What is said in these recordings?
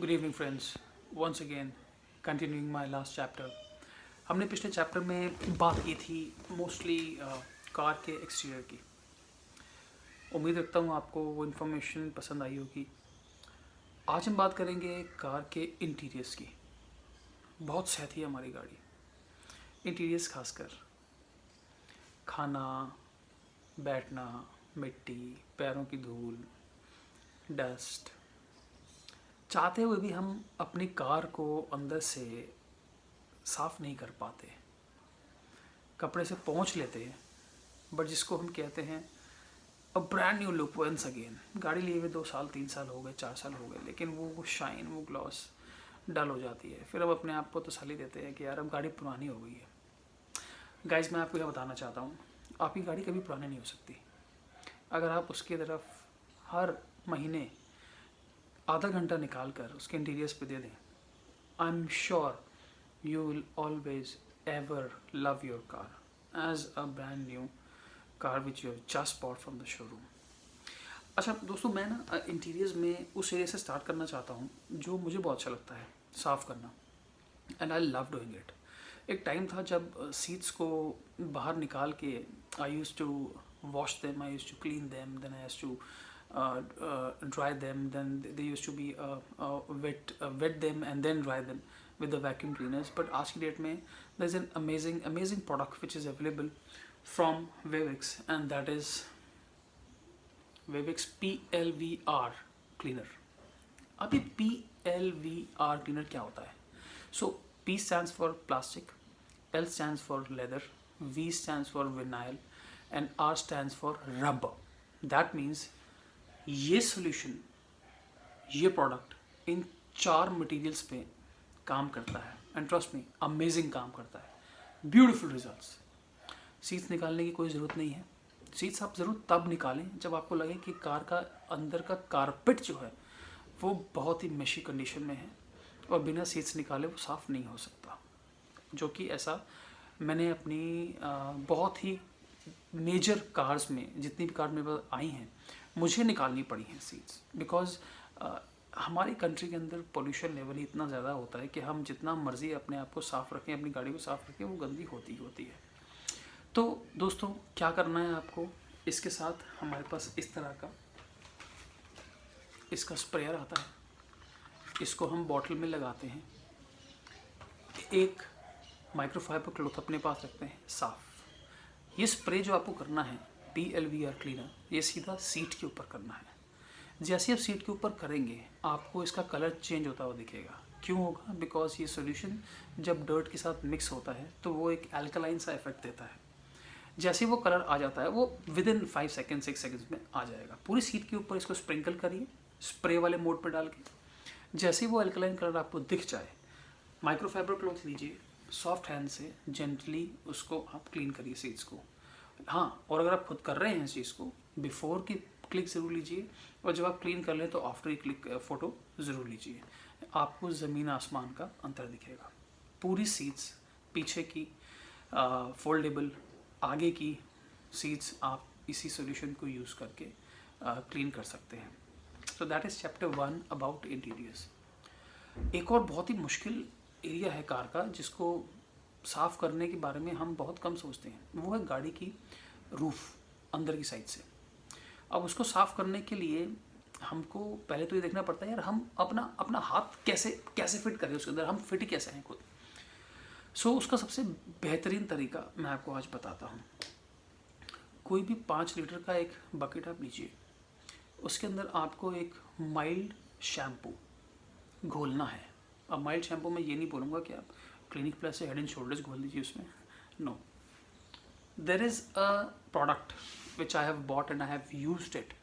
Good evening friends, once again continuing my last chapter. हमने पिछले chapter में बात की थी मोस्टली कार के एक्सटीरियर की। उम्मीद रखता हूँ आपको वो इन्फॉर्मेशन पसंद आई होगी। आज हम बात करेंगे कार के इंटीरियर्स की। बहुत सहती है हमारी गाड़ी, इंटीरियर्स खासकर। खाना, बैठना, मिट्टी, पैरों की धूल, डस्ट, चाहते हुए भी हम अपनी कार को अंदर से साफ़ नहीं कर पाते। कपड़े से पोंछ लेते हैं, बट जिसको हम कहते हैं a brand new look once again. गाड़ी लिए हुए 2 साल 3 साल हो गए, 4 साल हो गए, लेकिन वो शाइन, वो ग्लॉस डल हो जाती है। फिर अब अपने आप को तसल्ली देते हैं कि यार अब गाड़ी पुरानी हो गई है। गाइस, मैं आपको यह बताना चाहता हूँ, आपकी गाड़ी कभी पुरानी नहीं हो सकती। अगर आप उसकी तरफ हर महीने आधा घंटा निकाल कर उसके इंटीरियर्स पे दे दें, I am sure you will always ever love your car as a brand new car which you have just bought from the showroom. अच्छा दोस्तों, मैं ना इंटीरियर्स में उस एरिया से स्टार्ट करना चाहता हूँ जो मुझे बहुत अच्छा लगता है साफ़ करना, and I love doing it. एक टाइम था जब सीट्स को बाहर निकाल के I use to wash them, I use to clean them, then I use to dry them, then they used to be wet them and then dry them with the vacuum cleaners. But आज की date में there's an amazing product which is available from Vavix, and that is Vavix PLVR cleaner. अब ये PLVR cleaner क्या होता है? So P stands for plastic, L stands for leather, V stands for vinyl, and R stands for rubber. That means ये solution, ये product in 4 materials पे काम करता है, एंड ट्रस्ट मी, अमेजिंग काम करता है, ब्यूटीफुल रिजल्ट्स। सीट्स निकालने की कोई ज़रूरत नहीं है। सीट्स आप ज़रूर तब निकालें जब आपको लगे कि कार का अंदर का कारपेट जो है वो बहुत ही मेशी कंडीशन में है और बिना सीट्स निकाले वो साफ़ नहीं हो सकता। जो कि ऐसा मैंने अपनी बहुत ही मेजर कार्स में, जितनी भी कार मेरे पास आई हैं, मुझे निकालनी पड़ी हैं सीट्स, बिकॉज हमारी कंट्री के अंदर पोल्यूशन लेवल ही इतना ज़्यादा होता है कि हम जितना मर्ज़ी अपने आप को साफ़ रखें, अपनी गाड़ी को साफ़ रखें, वो गंदी होती ही होती है। तो दोस्तों, क्या करना है आपको, इसके साथ हमारे पास इस तरह का इसका स्प्रेयर आता है। इसको हम बॉटल में लगाते हैं, एक माइक्रोफाइबर क्लॉथ अपने पास रखते हैं साफ़। ये स्प्रे जो आपको करना है PLVR क्लीनर, ये सीधा सीट के ऊपर करना है। जैसे आप सीट के ऊपर करेंगे आपको इसका कलर चेंज होता हुआ दिखेगा। क्यों होगा? बिकॉज ये सॉल्यूशन जब डर्ट के साथ मिक्स होता है तो वो एक अल्कलाइन सा इफेक्ट देता है। जैसे वो कलर आ जाता है वो विद इन 5 सेकेंड 6 सेकेंड्स में आ जाएगा। पूरी सीट के ऊपर इसको स्प्रिंकल करिए स्प्रे वाले मोड पर डाल के। जैसे वो अल्कलाइन कलर आपको दिख जाए, माइक्रोफाइबर क्लॉथ लीजिए, सॉफ्ट हैंड से जेंटली उसको आप क्लीन करिए सीट्स को। हाँ, और अगर आप खुद कर रहे हैं इस चीज़ को, बिफोर की क्लिक ज़रूर लीजिए, और जब आप क्लीन कर लें तो आफ्टर की क्लिक फ़ोटो ज़रूर लीजिए। आपको ज़मीन आसमान का अंतर दिखेगा। पूरी सीट्स, पीछे की फोल्डेबल, आगे की सीट्स आप इसी सॉल्यूशन को यूज़ करके क्लीन कर सकते हैं। So that is chapter 1 about interiors. एक और बहुत ही मुश्किल एरिया है कार का जिसको साफ़ करने के बारे में हम बहुत कम सोचते हैं, वो है गाड़ी की रूफ़ अंदर की साइड से। अब उसको साफ़ करने के लिए हमको पहले तो ये देखना पड़ता है यार हम अपना हाथ कैसे फिट करें उसके अंदर, हम फिट कैसे हैं खुद। सो उसका सबसे बेहतरीन तरीका मैं आपको आज बताता हूँ। कोई भी 5 लीटर का एक बकेट आप लीजिए, उसके अंदर आपको एक माइल्ड शैम्पू घोलना है। अब माइल्ड शैम्पू में ये नहीं बोलूँगा कि आप क्लिनिक प्लस से हेड एंड शोल्डर्स घोल दीजिए उसमें, no. There is a product which I have bought and I have used it,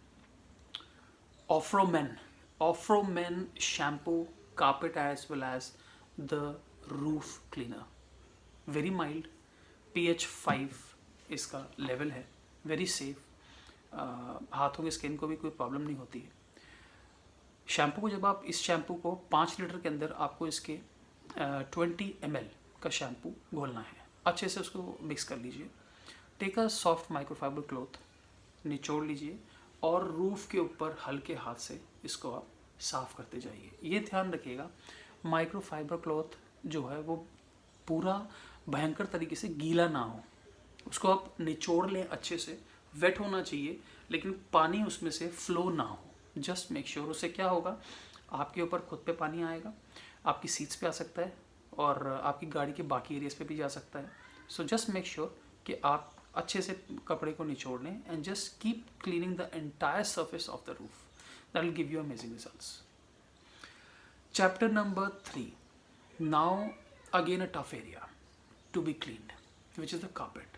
ऑफ्रोमेन shampoo carpet as well as the roof cleaner, very mild, pH 5 इसका लेवल है, very safe, हाथों की skin को भी कोई प्रॉब्लम नहीं होती है। शैम्पू को जब आप इस शैम्पू को 5 लीटर के अंदर आपको इसके 20 ml का शैम्पू घोलना है। अच्छे से उसको मिक्स कर लीजिए। Take a soft microfibre cloth, निचोड़ लीजिए और रूफ़ के ऊपर हल्के हाथ से इसको आप साफ़ करते जाइए। ये ध्यान रखिएगा माइक्रोफाइबर क्लॉथ जो है वो पूरा भयंकर तरीके से गीला ना हो, उसको आप निचोड़ लें अच्छे से, वेट होना चाहिए लेकिन पानी उसमें से फ्लो ना हो। जस्ट मेक श्योर, उससे क्या होगा, आपके ऊपर खुद पे पानी आएगा, आपकी सीट्स पे आ सकता है और आपकी गाड़ी के बाकी एरियाज पे भी जा सकता है। सो जस्ट मेक श्योर कि आप अच्छे से कपड़े को निचोड़ लें and just keep cleaning the entire surface of the roof, that will give you amazing results. Chapter number 3, now again a tough area to be cleaned, which is the carpet.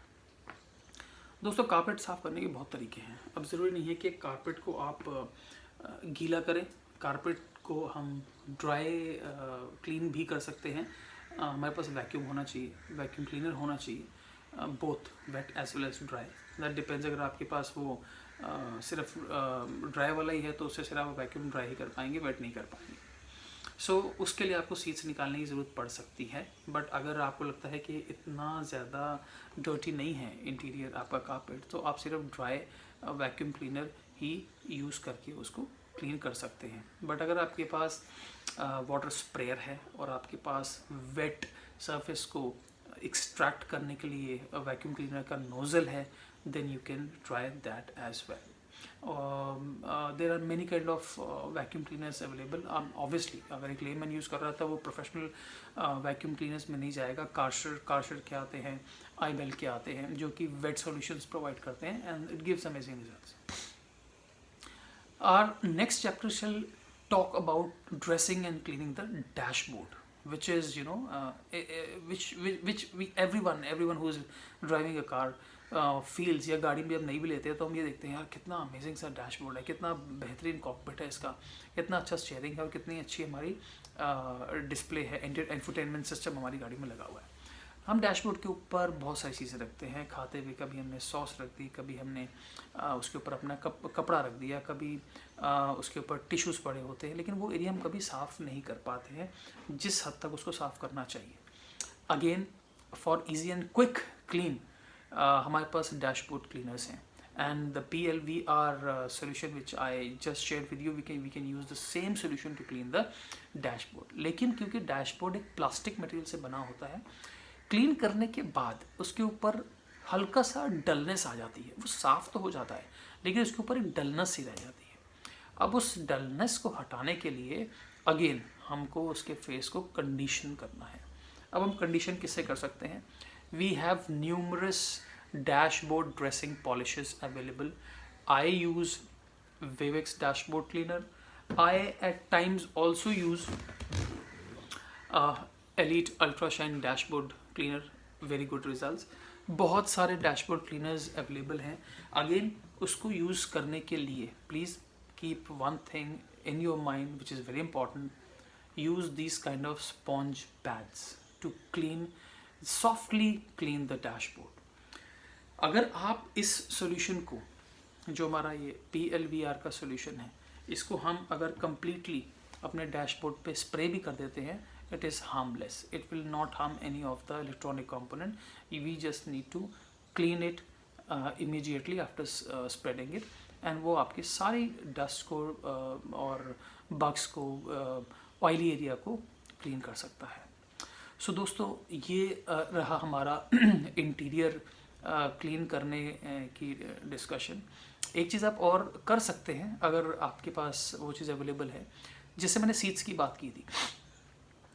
दोस्तों carpet साफ़ करने के बहुत तरीके हैं। अब ज़रूरी नहीं है कि कारपेट को आप गीला करें, कारपेट को हम ड्राई क्लीन भी कर सकते हैं। हमारे पास वैक्यूम होना चाहिए, वैक्यूम क्लीनर होना चाहिए, both wet as well as dry, that depends. अगर आपके पास वो सिर्फ ड्राई वाला ही है तो उससे सिर्फ आप वैक्यूम ड्राई ही कर पाएंगे, वेट नहीं कर पाएंगे। सो उसके लिए आपको सीट्स निकालने की ज़रूरत पड़ सकती है, बट अगर आपको लगता है कि इतना ज़्यादा डर्टी नहीं है इंटीरियर आपका कारपेट, तो आप सिर्फ ड्राई वैक्यूम क्लीनर ही यूज़ करके उसको क्लीन कर सकते हैं। बट अगर आपके पास वाटर स्प्रेयर है और आपके पास वेट सरफेस को एक्सट्रैक्ट करने के लिए वैक्यूम क्लीनर का नोज़ल है, then you can try that as well. There are many kind of vacuum cleaners available. Obviously अगर एक लेमैन यूज़ कर रहा था वो प्रोफेशनल वैक्यूम क्लीनर्स में नहीं जाएगा। कार्शर के आते हैं, आईबेल के आते हैं जो कि वेट सॉल्यूशंस प्रोवाइड करते हैं and it gives amazing results. Our next chapter shall talk about dressing and cleaning the dashboard, which is which we everyone who is driving a car feels, या गाड़ी में अब नहीं भी लेते हैं तो हम ये देखते हैं यार कितना अमेजिंग सा डैशबोर्ड है, कितना बेहतरीन कॉकपिट है इसका, कितना अच्छा स्टीयरिंग है और कितनी अच्छी हमारी डिस्प्ले है, इंफोटेनमेंट सिस्टम हमारी गाड़ी में लगा हुआ है। हम डैशबोर्ड के ऊपर बहुत सारी चीज़ें रखते हैं खाते हुए, कभी हमने सॉस रख दी, कभी हमने उसके ऊपर अपना कपड़ा रख दिया, कभी उसके ऊपर टिश्यूज़ पड़े होते हैं, लेकिन वो एरिया हम कभी साफ़ नहीं कर पाते हैं जिस हद तक उसको साफ़ करना चाहिए। Again for easy and quick clean हमारे पास डैशबोर्ड क्लीनर्स हैं and the PLVR solution which I just shared with you, we can use the same solution to clean the dashboard। लेकिन क्योंकि डैशबोर्ड एक प्लास्टिक मटेरियल से बना होता है, clean करने के बाद उसके ऊपर हल्का सा डलनेस आ जाती है। वो साफ़ तो हो जाता है लेकिन उसके ऊपर एक डलनेस ही रह जाती है। अब उस डलनेस को हटाने के लिए अगेन हमको उसके फेस को कंडीशन करना है। अब हम कंडीशन किससे कर सकते हैं? We have numerous dashboard dressing polishes available. I use Vivek's dashboard cleaner. I at times also use Elite Ultra Shine dashboard cleaner. Very good results. बहुत सारे डैशबोर्ड क्लीनर्स अवेलेबल हैं। अगेन उसको यूज़ करने के लिए please keep one thing in your mind which is very important. Use these kind of sponge pads to softly clean the dashboard. अगर आप इस सॉल्यूशन को, जो हमारा ये PLVR का सॉल्यूशन है, इसको हम अगर कम्प्लीटली अपने डैशबोर्ड पे स्प्रे भी कर देते हैं, it is harmless, it will not harm any of the electronic component. We just need to clean it immediately after spreading it and वो आपकी सारी डस्ट को और बग्स को, ऑयली एरिया को क्लीन कर सकता है। सो दोस्तों ये रहा हमारा इंटीरियर क्लीन करने की डिस्कशन। एक चीज़ आप और कर सकते हैं अगर आपके पास वो चीज़ अवेलेबल है, जैसे मैंने सीट्स की बात की थी।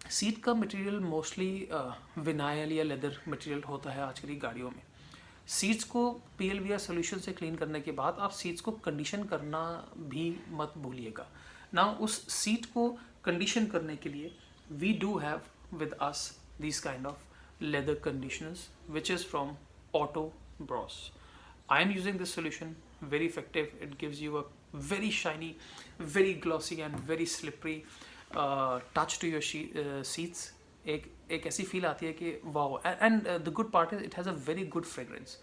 सीट का मटेरियल मोस्टली विनाइल या लेदर मटेरियल होता है आजकल की गाड़ियों में। सीट्स को PLVR सोल्यूशन से क्लीन करने के बाद आप सीट्स को कंडीशन करना भी मत भूलिएगा ना। उस सीट को कंडीशन करने के लिए we do have with us this kind of leather conditioners which is from Auto Bros. I am using this solution, very effective. It gives you a very shiny, very glossy and very slippery touch to your seats. एक ऐसी feel आती है कि wow, and the good part is it has a very good fragrance.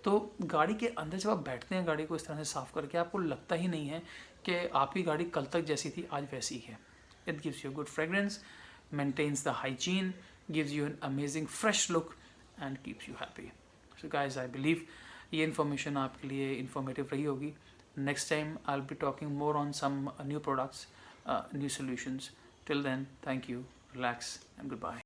तो गाड़ी के अंदर जब आप बैठते हैं गाड़ी को इस तरह से साफ़ करके, आपको लगता ही नहीं है कि आपकी गाड़ी कल तक जैसी थी आज वैसी ही है। It gives you good fragrance, maintains the hygiene, gives you an amazing fresh look and keeps you happy. So guys, I believe ये information आपके लिए informative रही होगी। Next time I'll be talking more on some new products new solutions. Till then, thank you, relax, and goodbye.